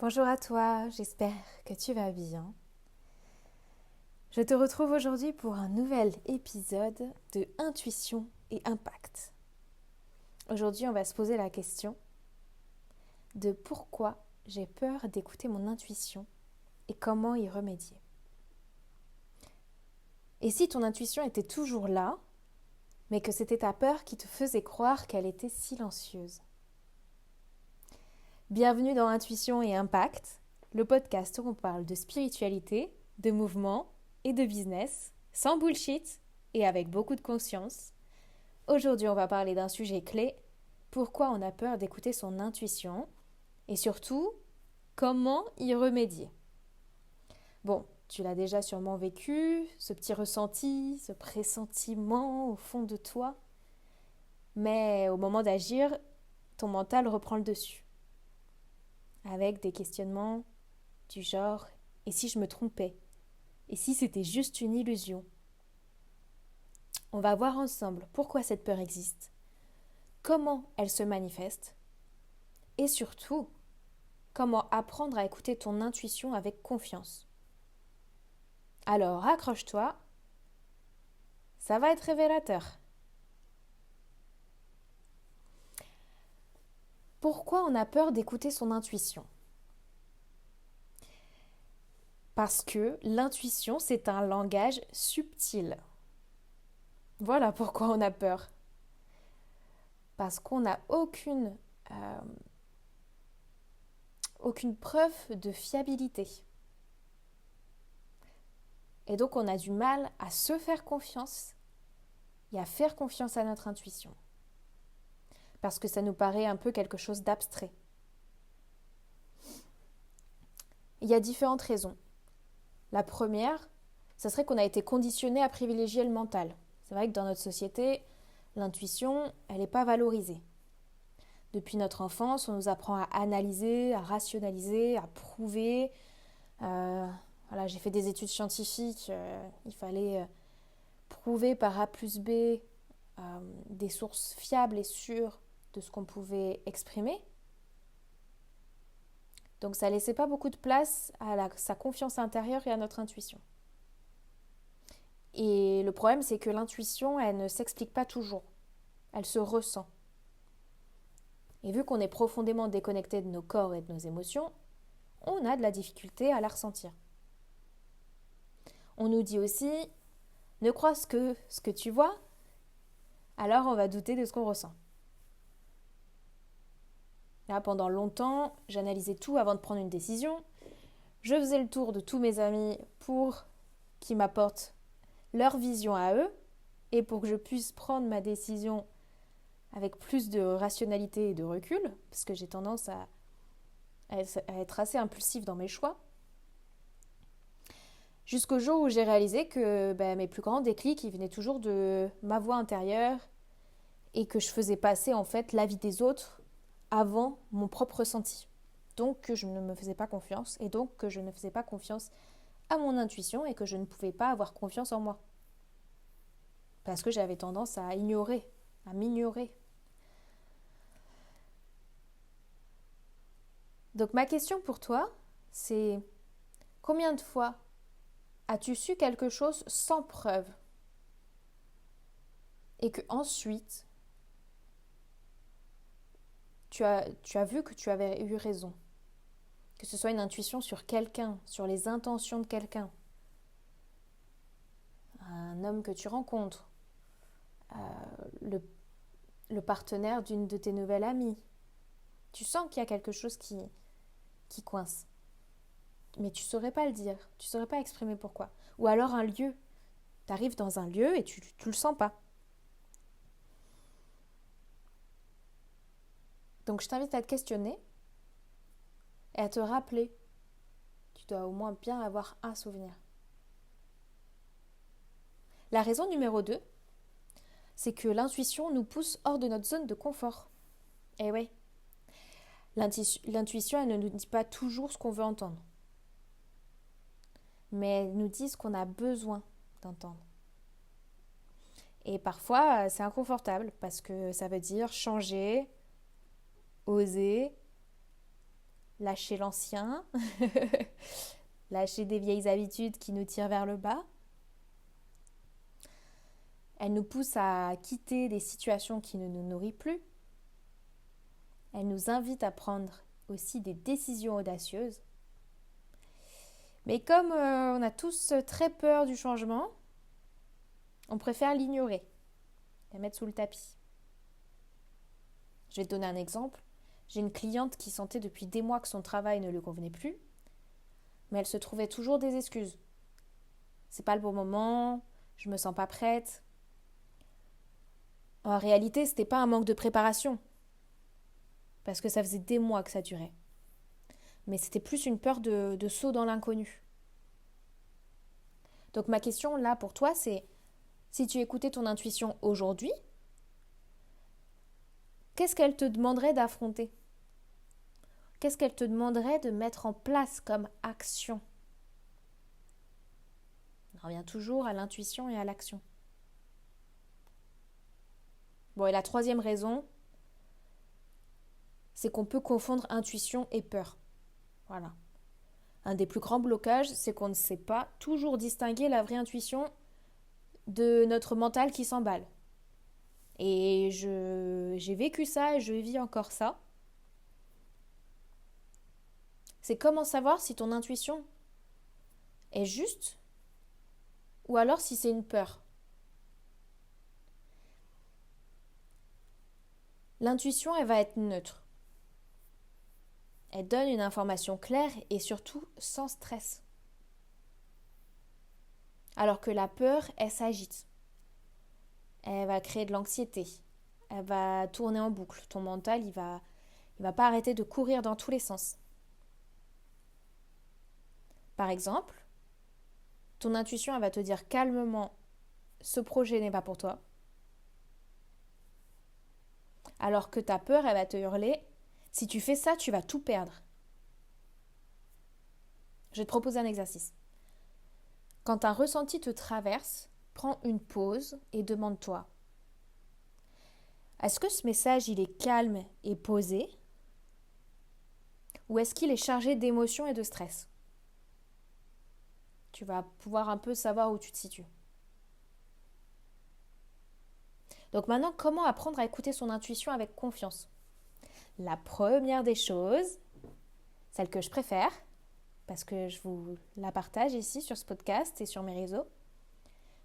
Bonjour à toi, j'espère que tu vas bien. Je te retrouve aujourd'hui pour un nouvel épisode de Intuition et Impact. Aujourd'hui, on va se poser la question de pourquoi j'ai peur d'écouter mon intuition et comment y remédier. Et si ton intuition était toujours là, mais que c'était ta peur qui te faisait croire qu'elle était silencieuse? Bienvenue dans Intuition et Impact, le podcast où on parle de spiritualité, de mouvement et de business, sans bullshit et avec beaucoup de conscience. Aujourd'hui, on va parler d'un sujet clé, pourquoi on a peur d'écouter son intuition et surtout, comment y remédier. Bon, tu l'as déjà sûrement vécu, ce petit ressenti, ce pressentiment au fond de toi, mais au moment d'agir, ton mental reprend le dessus, avec des questionnements du genre « et si je me trompais ? Et si c'était juste une illusion ?» On va voir ensemble pourquoi cette peur existe, comment elle se manifeste et surtout, comment apprendre à écouter ton intuition avec confiance. Alors accroche-toi, ça va être révélateur. Pourquoi on a peur d'écouter son intuition ? Parce que l'intuition, c'est un langage subtil. Voilà pourquoi on a peur. Parce qu'on n'a aucune preuve de fiabilité. Et donc on a du mal à se faire confiance et à faire confiance à notre intuition. Parce que ça nous paraît un peu quelque chose d'abstrait. Il y a différentes raisons. La première, ça serait qu'on a été conditionné à privilégier le mental. C'est vrai que dans notre société, l'intuition, elle n'est pas valorisée. Depuis notre enfance, on nous apprend à analyser, à rationaliser, à prouver. Voilà, j'ai fait des études scientifiques, il fallait prouver par A plus B des sources fiables et sûres de ce qu'on pouvait exprimer. Donc ça ne laissait pas beaucoup de place à sa confiance intérieure et à notre intuition. Et le problème, c'est que l'intuition, elle ne s'explique pas toujours. Elle se ressent. Et vu qu'on est profondément déconnecté de nos corps et de nos émotions, on a de la difficulté à la ressentir. On nous dit aussi, ne crois ce que tu vois, alors on va douter de ce qu'on ressent. Là, pendant longtemps, j'analysais tout avant de prendre une décision. Je faisais le tour de tous mes amis pour qu'ils m'apportent leur vision à eux et pour que je puisse prendre ma décision avec plus de rationalité et de recul, parce que j'ai tendance à être assez impulsive dans mes choix. Jusqu'au jour où j'ai réalisé que mes plus grands déclics, ils venaient toujours de ma voix intérieure et que je faisais passer en fait l'avis des autres avant mon propre ressenti. Donc que je ne me faisais pas confiance et donc que je ne faisais pas confiance à mon intuition et que je ne pouvais pas avoir confiance en moi. Parce que j'avais tendance à m'ignorer. Donc ma question pour toi, c'est combien de fois as-tu su quelque chose sans preuve et que ensuite tu as vu que tu avais eu raison, que ce soit une intuition sur quelqu'un, sur les intentions de quelqu'un, un homme que tu rencontres, le partenaire d'une de tes nouvelles amies. Tu sens qu'il y a quelque chose qui coince. Mais tu ne saurais pas le dire, tu ne saurais pas exprimer pourquoi. Ou alors un lieu. Tu arrives dans un lieu et tu le sens pas. Donc je t'invite à te questionner et à te rappeler. Tu dois au moins bien avoir un souvenir. La raison numéro 2, c'est que l'intuition nous pousse hors de notre zone de confort. Eh ouais, l'intuition, elle ne nous dit pas toujours ce qu'on veut entendre. Mais elle nous dit ce qu'on a besoin d'entendre. Et parfois, c'est inconfortable parce que ça veut dire changer, oser, lâcher l'ancien, lâcher des vieilles habitudes qui nous tirent vers le bas. Elle nous pousse à quitter des situations qui ne nous nourrissent plus. Elle nous invite à prendre aussi des décisions audacieuses. Mais comme on a tous très peur du changement, on préfère l'ignorer, la mettre sous le tapis. Je vais te donner un exemple. J'ai une cliente qui sentait depuis des mois que son travail ne lui convenait plus, mais elle se trouvait toujours des excuses. C'est pas le bon moment, je me sens pas prête. En réalité, c'était pas un manque de préparation, parce que ça faisait des mois que ça durait. Mais c'était plus une peur de saut dans l'inconnu. Donc ma question là pour toi, c'est si tu écoutais ton intuition aujourd'hui, qu'est-ce qu'elle te demanderait d'affronter ? Qu'est-ce qu'elle te demanderait de mettre en place comme action ? On revient toujours à l'intuition et à l'action. Bon, et la troisième raison, c'est qu'on peut confondre intuition et peur. Voilà. Un des plus grands blocages, c'est qu'on ne sait pas toujours distinguer la vraie intuition de notre mental qui s'emballe. Et j'ai vécu ça et je vis encore ça. C'est comment savoir si ton intuition est juste ou alors si c'est une peur. L'intuition, elle va être neutre. Elle donne une information claire et surtout sans stress. Alors que la peur, elle s'agite. Elle va créer de l'anxiété. Elle va tourner en boucle. Ton mental, il va pas arrêter de courir dans tous les sens. Par exemple, ton intuition, elle va te dire calmement, ce projet n'est pas pour toi. Alors que ta peur, elle va te hurler, si tu fais ça, tu vas tout perdre. Je vais te proposer un exercice. Quand un ressenti te traverse, prends une pause et demande-toi, est-ce que ce message, il est calme et posé ou est-ce qu'il est chargé d'émotions et de stress ? Tu vas pouvoir un peu savoir où tu te situes. Donc maintenant, comment apprendre à écouter son intuition avec confiance ? La première des choses, celle que je préfère, parce que je vous la partage ici sur ce podcast et sur mes réseaux,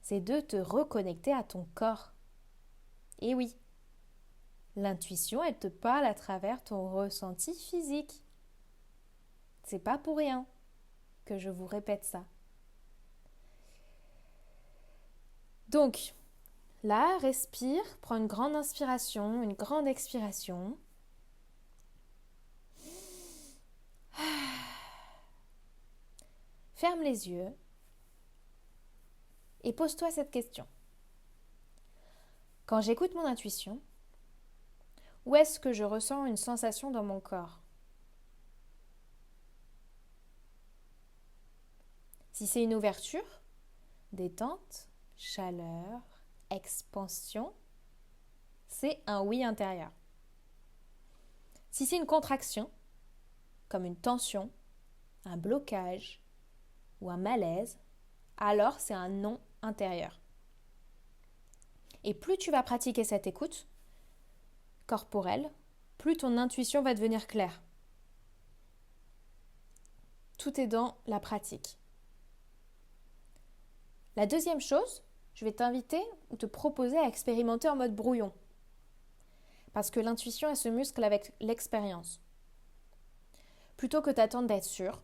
c'est de te reconnecter à ton corps. Et oui, l'intuition, elle te parle à travers ton ressenti physique. C'est pas pour rien que je vous répète ça. Donc, là, respire, prends une grande inspiration, une grande expiration. Ferme les yeux et pose-toi cette question. Quand j'écoute mon intuition, où est-ce que je ressens une sensation dans mon corps ? Si c'est une ouverture, détente, chaleur, expansion, c'est un oui intérieur. Si c'est une contraction, comme une tension, un blocage ou un malaise, alors c'est un non intérieur. Et plus tu vas pratiquer cette écoute corporelle, plus ton intuition va devenir claire. Tout est dans la pratique. La deuxième chose, je vais t'inviter ou te proposer à expérimenter en mode brouillon. Parce que l'intuition, elle se muscle avec l'expérience. Plutôt que d'attendre d'être sûr,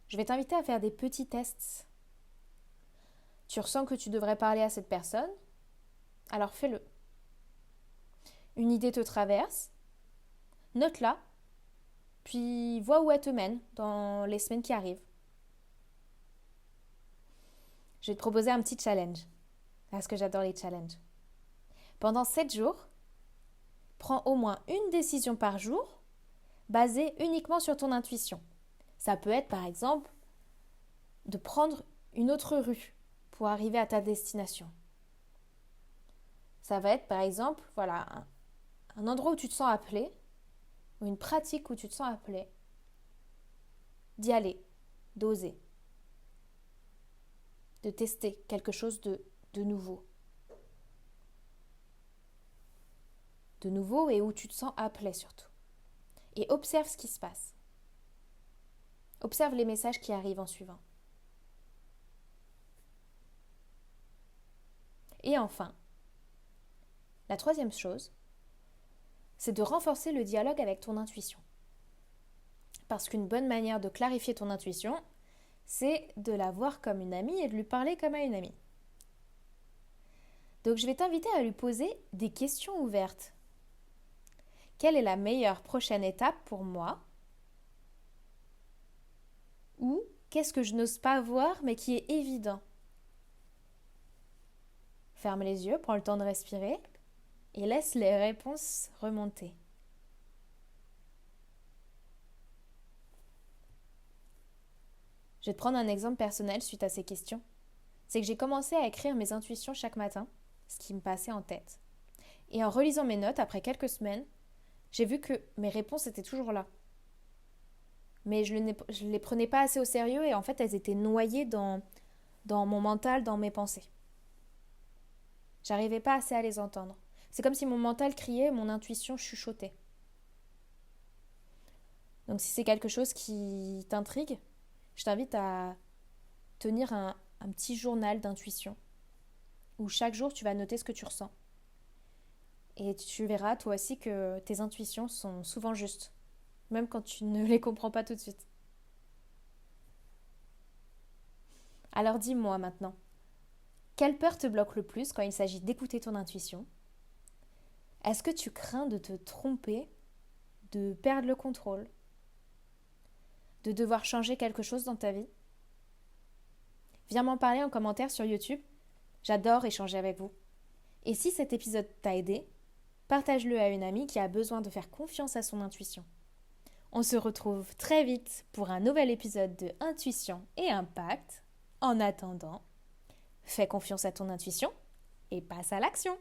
je vais t'inviter à faire des petits tests. Tu ressens que tu devrais parler à cette personne, alors fais-le. Une idée te traverse, note-la, puis vois où elle te mène dans les semaines qui arrivent. Je vais te proposer un petit challenge, parce que j'adore les challenges. Pendant 7 jours, prends au moins une décision par jour, basée uniquement sur ton intuition. Ça peut être par exemple de prendre une autre rue pour arriver à ta destination. Ça va être par exemple un endroit où tu te sens appelé, ou une pratique où tu te sens appelé. d'y aller, d'oser, de tester quelque chose de nouveau. De nouveau et où tu te sens appelé surtout. Et observe ce qui se passe. Observe les messages qui arrivent en suivant. Et enfin, la troisième chose, c'est de renforcer le dialogue avec ton intuition. Parce qu'une bonne manière de clarifier ton intuition, c'est de la voir comme une amie et de lui parler comme à une amie. Donc je vais t'inviter à lui poser des questions ouvertes. Quelle est la meilleure prochaine étape pour moi? Ou qu'est-ce que je n'ose pas voir mais qui est évident? Ferme les yeux, prends le temps de respirer et laisse les réponses remonter. Je vais te prendre un exemple personnel suite à ces questions. C'est que j'ai commencé à écrire mes intuitions chaque matin, ce qui me passait en tête. Et en relisant mes notes après quelques semaines, j'ai vu que mes réponses étaient toujours là. Mais je ne les prenais pas assez au sérieux et en fait elles étaient noyées dans mon mental, dans mes pensées. J'arrivais pas assez à les entendre. C'est comme si mon mental criait, mon intuition chuchotait. Donc si c'est quelque chose qui t'intrigue, je t'invite à tenir un petit journal d'intuition où chaque jour tu vas noter ce que tu ressens. Et tu verras toi aussi que tes intuitions sont souvent justes, même quand tu ne les comprends pas tout de suite. Alors dis-moi maintenant, quelle peur te bloque le plus quand il s'agit d'écouter ton intuition? Est-ce que tu crains de te tromper, de perdre le contrôle, de devoir changer quelque chose dans ta vie? Viens m'en parler en commentaire sur YouTube. J'adore échanger avec vous. Et si cet épisode t'a aidé, partage-le à une amie qui a besoin de faire confiance à son intuition. On se retrouve très vite pour un nouvel épisode de Intuition et Impact. En attendant, fais confiance à ton intuition et passe à l'action.